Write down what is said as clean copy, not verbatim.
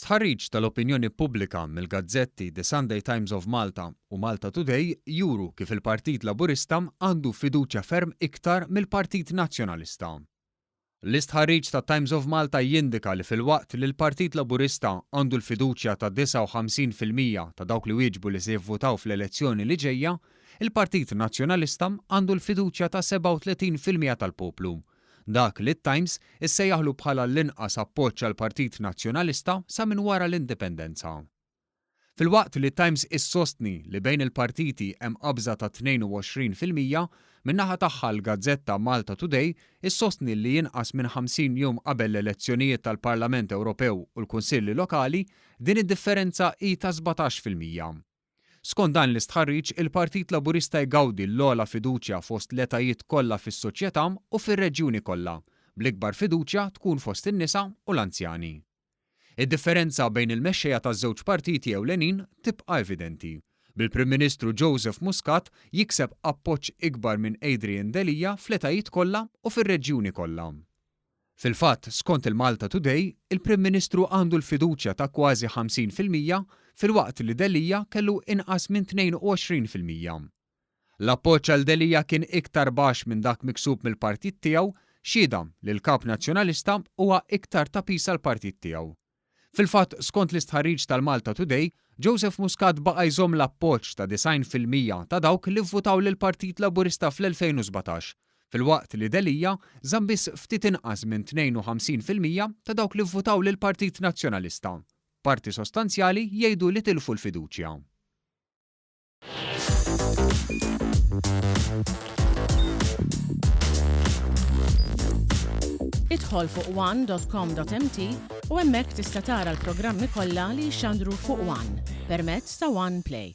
Stħarriġ tal-opinjoni pubblika mill-gazzetti The Sunday Times of Malta u Malta Today juru kif il-Partit Laburista għandu fiduċja ferm iktar mill-Partit Nazzjonalista. L-istħarriġ ta' Times of Malta jindika li fil-waqt li l-Partit Laburista għandu l-fiduċja ta' 59% ta' dawk li wieġbu li se jivvotaw fl-elezzjoni li ġejja, il-Partit Nazzjonalista għandu l-fiduċja ta' 37% tal-poplu. Dak li t-Times issejjaħlu bħala l-inqas appoġġ għall Partit Nazzjonalista sa minn wara l-indipendenza. Fil-waqt li t-Times issostni li bejn il-partiti hemm qabża ta' 22%, min-naħa tagħha l-Gazzetta Malta Today issostni li jinqas minn 50 jum qabel l-elezzjonijiet tal-Parlament Ewropew u l-Kunsilli Lokali din id-differenza hi ta' 17%. Skont dan l-istħarriġ, il-Partit Laburista jgawdi l-ogħla fiduċja fost l-etajiet kollha fis-soċjetà u fir-reġjuni kollha, bl-ikbar fiduċja tkun fost in-nisa u l-anzjani. Id-differenza bejn il-mexxejja taż-żewġ partiti ewlenin tibqa' evidenti. Bil-Prim Ministru Joseph Muscat jikseb appoġġ ikbar minn Adrian Delija fl-etajiet kollha u fir-reġjuni kollha. Fil-fatt, skont il-Malta Today, il-Prim Ministru għandu l-fiduċja ta' kważi 50% fil-waqt li Delija kellu inqas minn 22%. L-appoġġ għal Delija kien iktar baxx minn dak miksub mill-partit tiegħu, xhieda li l-Kap Nazzjonalista huwa iktar ta' pis għall-partit tiegħu. Fil-fatt, skont l-istħarriġ tal-Malta Today, Joseph Muscat baqa' jżomm l-appoġġ ta' 90% ta' dawk li vvutaw lill-Partit Laburista fl-2017, fil-waqt li Delija żamm biss ftit inqas minn 52% ta' dawk li vvutaw lill-Partit Nazzjonalista. Parti sostanzjali jgħidu li tilfu l-fiduċja. Idħol fuq one.com.mt u hemmhekk tista' tara l-programmi kollha li jxandru fuq One permezz ta' One Play.